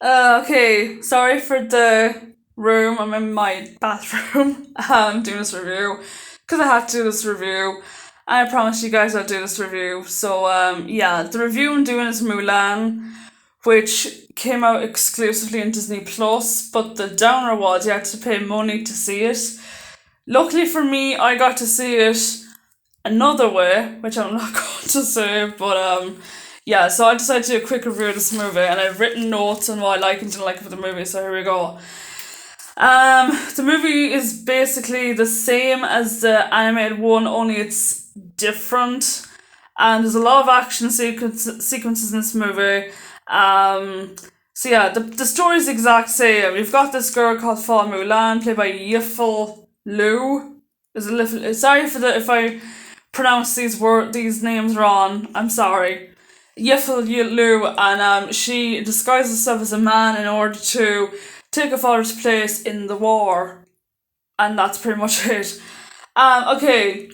Okay, sorry for the room. I'm in my bathroom doing this review because I have to do this review. I promise you guys I'll do this review. Yeah, the review I'm doing is Mulan, which came out exclusively in Disney Plus, but the downer was you had to pay money to see it. Luckily for me, I got to see it another way, which I'm not going to say, but yeah, so I decided to do a quick review of this movie, and I've written notes on what I like and didn't like for the movie, so here we go. The movie is basically the same as the animated one, only it's different, and there's a lot of action sequences in this movie. So yeah, the story's the exact same. You've got this girl called Fa Mulan, played by Yifel Lu. Is a little sorry for the if I pronounce these names wrong. I'm sorry. Yifel Lu, and she disguises herself as a man in order to take her father's place in the war, and that's pretty much it. Okay,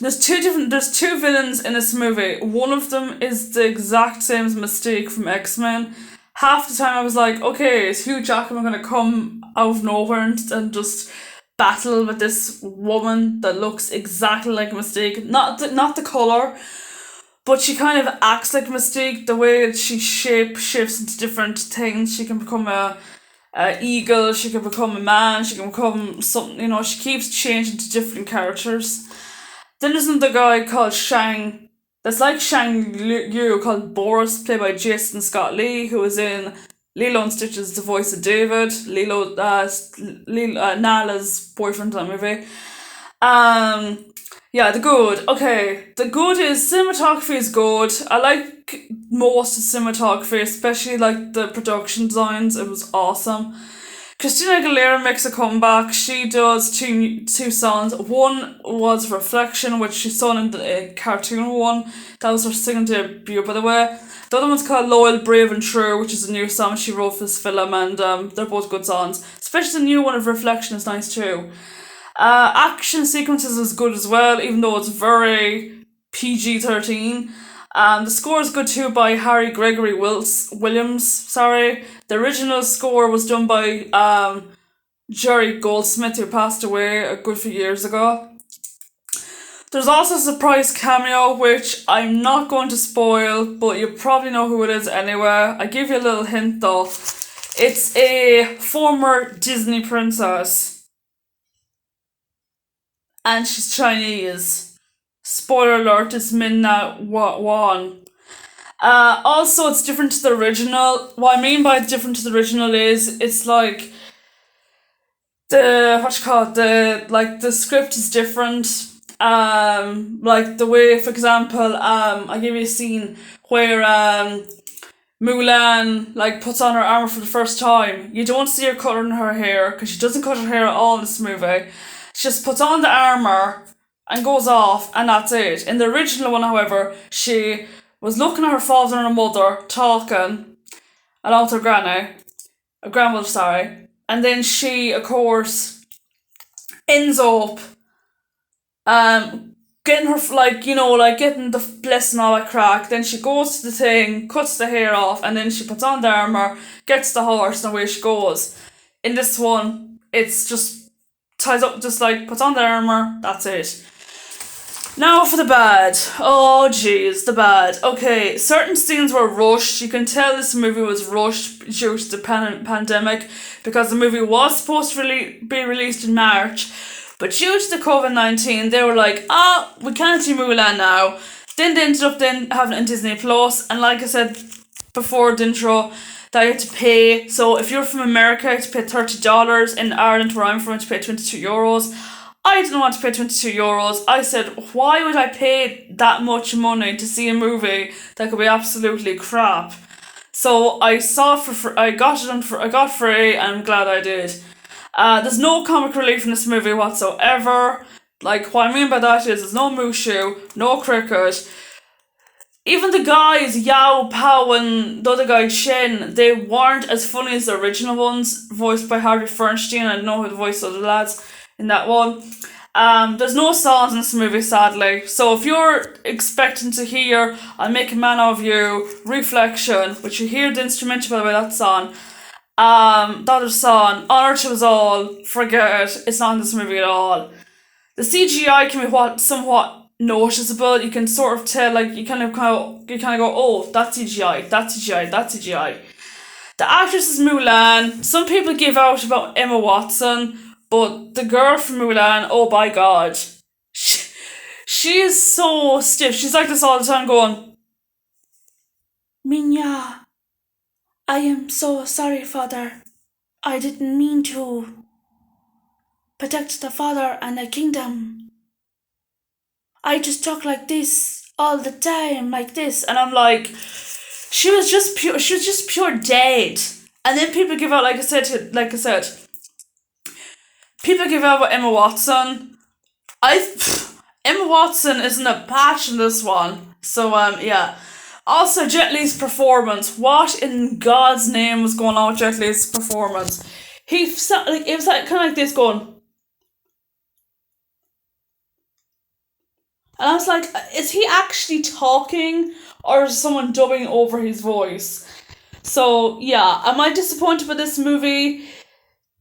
there's two villains in this movie. One of them is the exact same as Mystique from X-Men. Half the time I was like, okay, is Hugh Jackman gonna come out of nowhere and just battle with this woman that looks exactly like Mystique? Not the color, but she kind of acts like Mystique. The way she shifts into different things. She can become a eagle. She can become a man. She can become something. She keeps changing to different characters. Then there's another guy called Shang. That's like Shang Yu, called Boris, played by Jason Scott Lee, who is in Lilo and Stitch's the voice of David. Nala's boyfriend in that movie. Yeah, the good. Okay, the good is cinematography is good. I like most of cinematography, especially like the production designs. It was awesome. Christina Aguilera makes a comeback. She does two songs. One was Reflection, which she sung in the cartoon one. That was her singing debut, by the way. The other one's called Loyal, Brave and True, which is a new song she wrote for this film, and they're both good songs. Especially the new one of Reflection is nice too. Action sequences is good as well, even though it's very PG-13. The score is good too by Harry Gregory Williams. Sorry, the original score was done by Jerry Goldsmith, who passed away a good few years ago. There's also a surprise cameo, which I'm not going to spoil, but you probably know who it is anyway. I give you a little hint though. It's a former Disney princess, and she's Chinese. Spoiler alert, it's Minna Wan. Also, it's different to the original. What I mean by different to the original is it's like the script is different. Like the way, for example, I give you a scene where Mulan like puts on her armor for the first time. You don't see her cutting her hair because she doesn't cut her hair at all in this movie. She just puts on the armor and goes off, and that's it. In the original one, however, she was looking at her father and her mother talking along with her grandmother, sorry, and then she, of course, ends up getting her getting the blessing all that crack. Then she goes to the thing, cuts the hair off, and then she puts on the armor, gets the horse, and away she goes. In this one, it's just ties up, just like puts on the armor. That's it. Now for the bad. Oh jeez, the bad. Okay, certain scenes were rushed. You can tell this movie was rushed due to the pandemic, because the movie was supposed to be released in March, but due to the COVID-19, they were like, we can't do Mulan now. Then they ended up having it in Disney Plus, and like I said before the intro, that you had to pay. So if you're from America, you had to pay $30. In Ireland, where I'm from, you had to pay €22. I didn't want to pay €22. I said, why would I pay that much money to see a movie that could be absolutely crap? So I saw it I got free, and I'm glad I did. There's no comic relief in this movie whatsoever. Like, what I mean by that is there's no Mushu, no cricket. Even the guys, Yao, Pao, and the other guy, Shen, they weren't as funny as the original ones, voiced by Harvey Fernstein. I don't know who voiced the other lads in that one. There's no songs in this movie, sadly. So if you're expecting to hear "I'll Make a Man of You," "Reflection," which you hear the instrumental by the way that song, the other song, "Honor to Us All," forget it. It's not in this movie at all. The CGI can be somewhat noticeable. You can sort of tell, like you kind of go, oh, that's CGI, that's CGI, that's CGI. The actress is Mulan. Some people give out about Emma Watson, but the girl from Mulan, oh my god, she is so stiff. She's like this all the time, going, Minya, I am so sorry, father. I didn't mean to protect the father and the kingdom. I just talk like this all the time, like this, and I'm like, she was just pure. She was just pure dead. And then people give out, like I said, people give out about Emma Watson. Emma Watson isn't a patch in this one. So yeah. Also, Jet Li's performance. What in God's name was going on with Jet Li's performance? It was like kind of like this going. And I was like, is he actually talking or is someone dubbing over his voice? So, yeah, am I disappointed with this movie?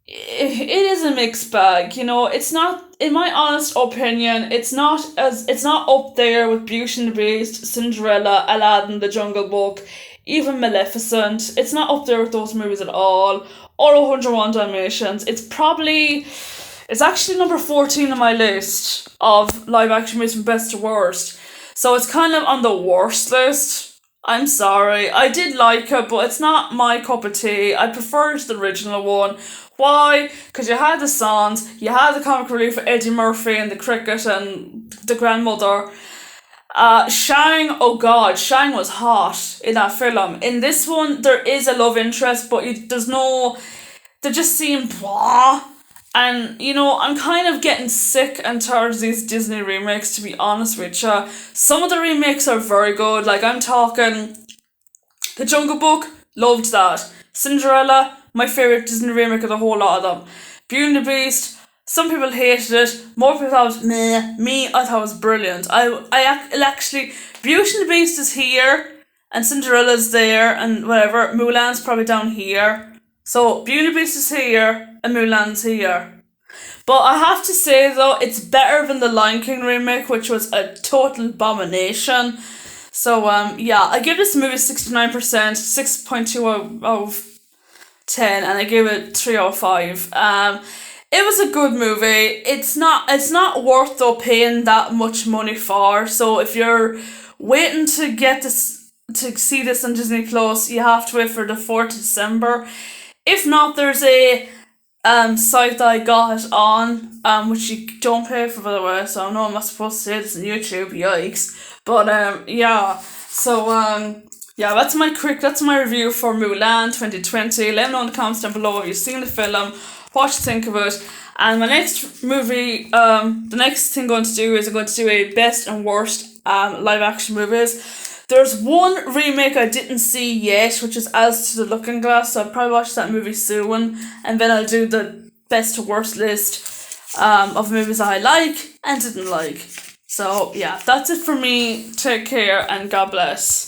It is a mixed bag, you know. It's not, in my honest opinion, it's not up there with Beauty and the Beast, Cinderella, Aladdin, The Jungle Book, even Maleficent. It's not up there with those movies at all. Or 101 Dalmatians. It's actually number 14 on my list of live action movies from best to worst. So it's kind of on the worst list. I'm sorry. I did like it, but it's not my cup of tea. I preferred the original one. Why? Because you had the songs, you had the comic relief with Eddie Murphy and the cricket and the grandmother. Shang, oh god, Shang was hot in that film. In this one, there is a love interest, but they just seem blah. And, you know, I'm kind of getting sick and tired of these Disney remakes, to be honest with you. Some of the remakes are very good. Like, I'm talking The Jungle Book, loved that. Cinderella, my favourite Disney remake of the whole lot of them. Beauty and the Beast, some people hated it. More people thought it was meh. Me, I thought it was brilliant. Actually, Beauty and the Beast is here, and Cinderella's there, and whatever. Mulan's probably down here. So, Beauty and the Beast is here, and Mulan's here. But I have to say, though, it's better than the Lion King remake, which was a total abomination. So, yeah, I give this movie 69%, 6.2 out of 10, and I gave it 3 out of 5. It was a good movie. It's not worth, though, paying that much money for. So, if you're waiting to get this, to see this on Disney Plus, you have to wait for the 4th of December. If not, there's a site that I got it on, which you don't pay for, by the way, so I know I'm not supposed to say this on YouTube, yikes. But yeah, so yeah, that's my review for Mulan 2020. Let me know in the comments down below if you've seen the film, what you think of it. And my next movie, the next thing I'm going to do is I'm going to do a best and worst live action movies. There's one remake I didn't see yet, which is As to the Looking Glass, so I'll probably watch that movie soon, and then I'll do the best to worst list of movies I like and didn't like. So yeah, that's it for me. Take care and God bless.